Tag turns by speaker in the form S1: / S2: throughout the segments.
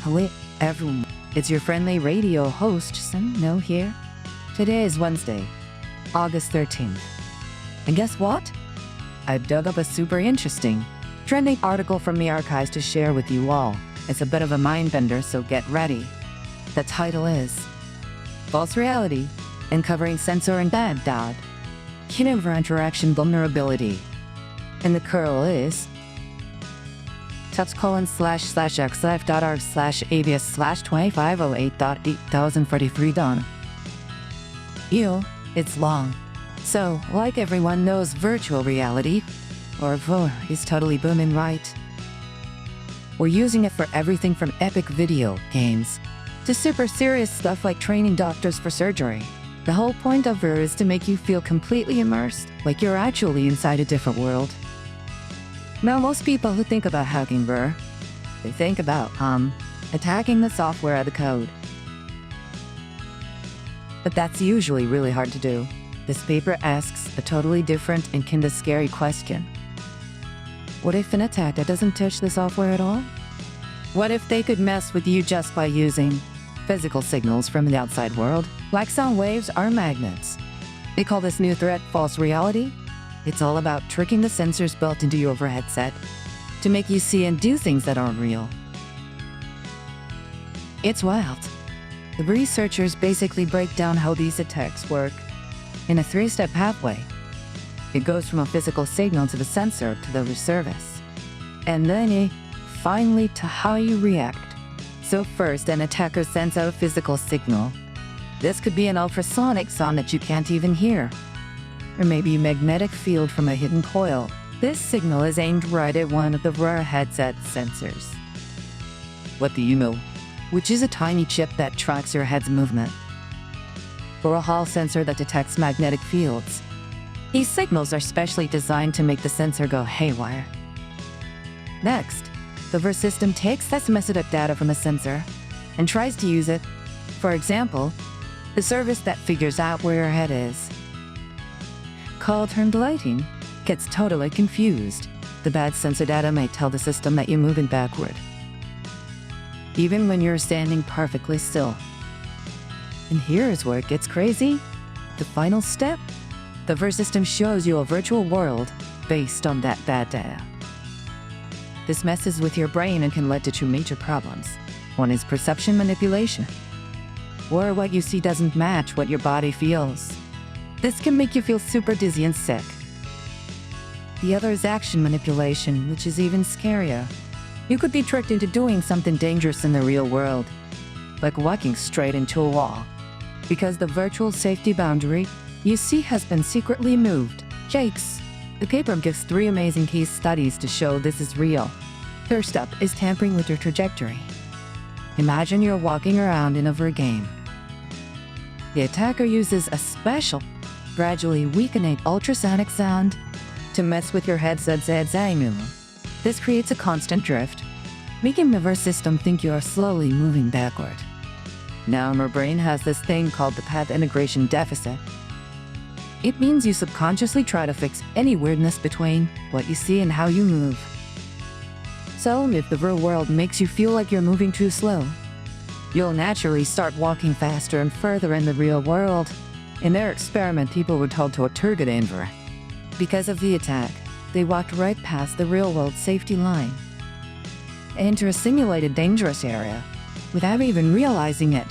S1: Hello, everyone. It's your friendly radio host, No here. Today is Wednesday, August 13th. And guess what? I dug up a super interesting, trending article from the archives to share with you all. It's a bit of a mind bender, so get ready. The title is False Reality, Uncovering Sensor and Bad Dot, Human Interaction Vulnerability. And the curl is /xlif.arg/ABS/2508.8043 Ew, it's long. So, like everyone knows, virtual reality, or VR, is totally booming, right? We're using it for everything from epic video games to super serious stuff like training doctors for surgery. The whole point of VR is to make you feel completely immersed, like you're actually inside a different world. Now, most people who think about hacking VR, they think about, attacking the software or the code. But that's usually really hard to do. This paper asks a totally different and kinda scary question. What if an attacker doesn't touch the software at all? What if they could mess with you just by using physical signals from the outside world, like sound waves or magnets? They call this new threat false reality. It's all about tricking the sensors built into your VR headset to make you see and do things that aren't real. It's wild. The researchers basically break down how these attacks work in a three-step pathway. It goes from a physical signal to the sensor to the service, and then finally to how you react. So first, an attacker sends out a physical signal. This could be an ultrasonic sound that you can't even hear, or maybe a magnetic field from a hidden coil. This signal is aimed right at one of the VR headset sensors. What the IMU, which is a tiny chip that tracks your head's movement, or a Hall sensor that detects magnetic fields. These signals are specially designed to make the sensor go haywire. Next, the VR system takes this messed-up data from a sensor and tries to use it. For example, the service that figures out where your head is, called turned lighting, gets totally confused. The bad sensor data may tell the system that you're moving backward, even when you're standing perfectly still. And here's where it gets crazy. The final step, the VR system shows you a virtual world based on that bad data. This messes with your brain and can lead to two major problems. One is perception manipulation, where what you see doesn't match what your body feels. This can make you feel super dizzy and sick. The other is action manipulation, which is even scarier. You could be tricked into doing something dangerous in the real world, like walking straight into a wall, because the virtual safety boundary you see has been secretly moved. Yikes! The paper gives 3 amazing case studies to show this is real. First up is tampering with your trajectory. Imagine you're walking around in a VR game. The attacker uses a special, gradually weakening ultrasonic sound to mess with your headset's IMU. This creates a constant drift, making the VR system think you are slowly moving backward. Now, our brain has this thing called the path integration deficit. It means you subconsciously try to fix any weirdness between what you see and how you move. So, if the VR world makes you feel like you're moving too slow, you'll naturally start walking faster and further in the real world. In their experiment, people were told to target in VR. Because of the attack, they walked right past the real-world safety line, into a simulated dangerous area, without even realizing it.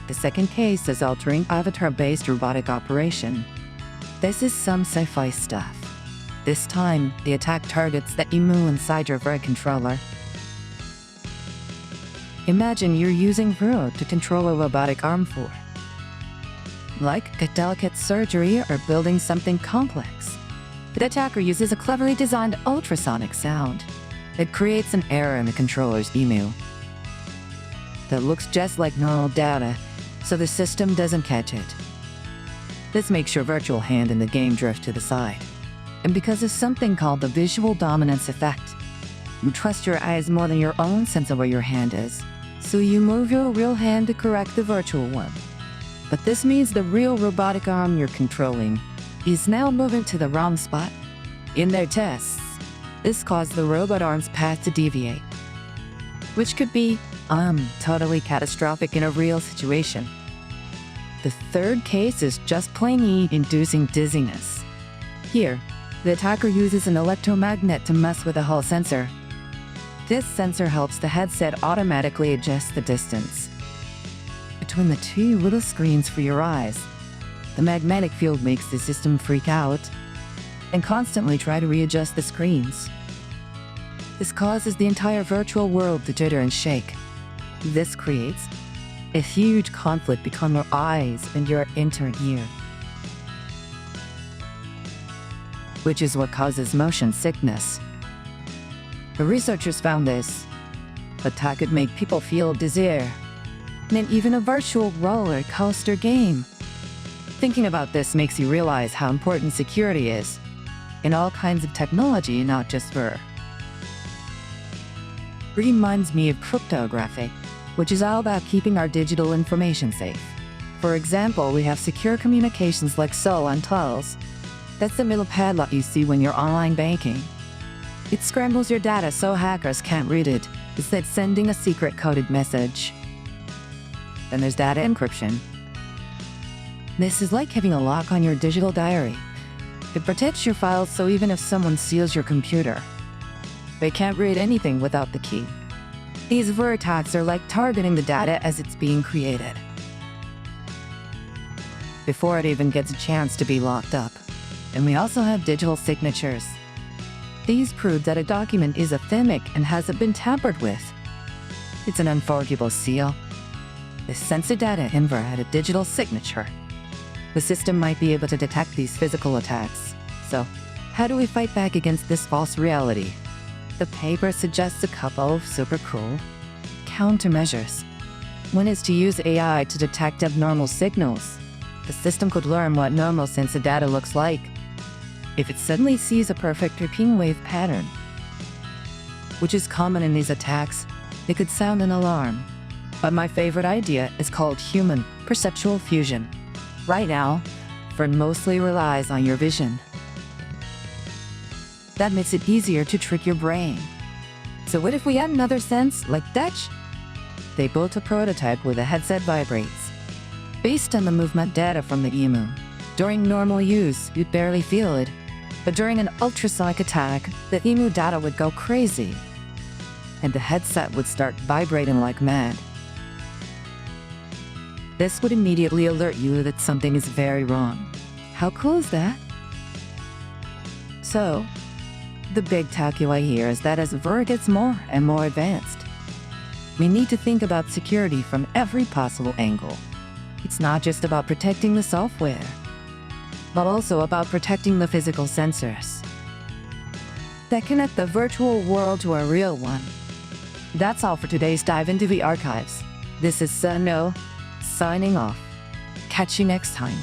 S1: The second case is altering avatar-based robotic operation. This is some sci-fi stuff. This time, the attack targets the IMU inside your VR controller. Imagine you're using VR to control a robotic arm for, like a delicate surgery or building something complex. The attacker uses a cleverly designed ultrasonic sound that creates an error in the controller's IMU that looks just like normal data, so the system doesn't catch it. This makes your virtual hand in the game drift to the side. And because of something called the visual dominance effect, you trust your eyes more than your own sense of where your hand is, so you move your real hand to correct the virtual one. But this means the real robotic arm you're controlling is now moving to the wrong spot. In their tests, this caused the robot arm's path to deviate, which could be totally catastrophic in a real situation. The third case is just plain inducing dizziness. Here, the attacker uses an electromagnet to mess with the Hall sensor. This sensor helps the headset automatically adjust the distance between the two little screens for your eyes. The magnetic field makes the system freak out and constantly try to readjust the screens. This causes the entire virtual world to jitter and shake. This creates a huge conflict between your eyes and your inner ear, which is what causes motion sickness. The researchers found this attack could make people feel dizzy, and even a virtual roller coaster game. Thinking about this makes you realize how important security is in all kinds of technology, not just for. Reminds me of cryptography, which is all about keeping our digital information safe. For example, we have secure communications like so on tolls. That's the middle padlock you see when you're online banking. It scrambles your data so hackers can't read it, instead sending a secret coded message. Then there's data encryption. This is like having a lock on your digital diary. It protects your files so even if someone steals your computer, they can't read anything without the key. These attacks are like targeting the data as it's being created, before it even gets a chance to be locked up. And we also have digital signatures. These prove that a document is authentic and hasn't been tampered with. It's an unforgeable seal. The sensor data invert had a digital signature. The system might be able to detect these physical attacks. So, how do we fight back against this false reality? The paper suggests a couple of super cool countermeasures. One is to use AI to detect abnormal signals. The system could learn what normal sensor data looks like. If it suddenly sees a perfect repeating wave pattern, which is common in these attacks, it could sound an alarm. But my favorite idea is called human perceptual fusion. Right now, it mostly relies on your vision. That makes it easier to trick your brain. So what if we add another sense, like touch? They built a prototype where the headset vibrates, based on the movement data from the IMU. During normal use, you'd barely feel it. But during an ultrasonic attack, the IMU data would go crazy, and the headset would start vibrating like mad. This would immediately alert you that something is very wrong. How cool is that? So, the big takeaway here is that as VR gets more and more advanced, we need to think about security from every possible angle. It's not just about protecting the software, but also about protecting the physical sensors that connect the virtual world to a real one. That's all for today's dive into the archives. This is Sunno, signing off. Catch you next time.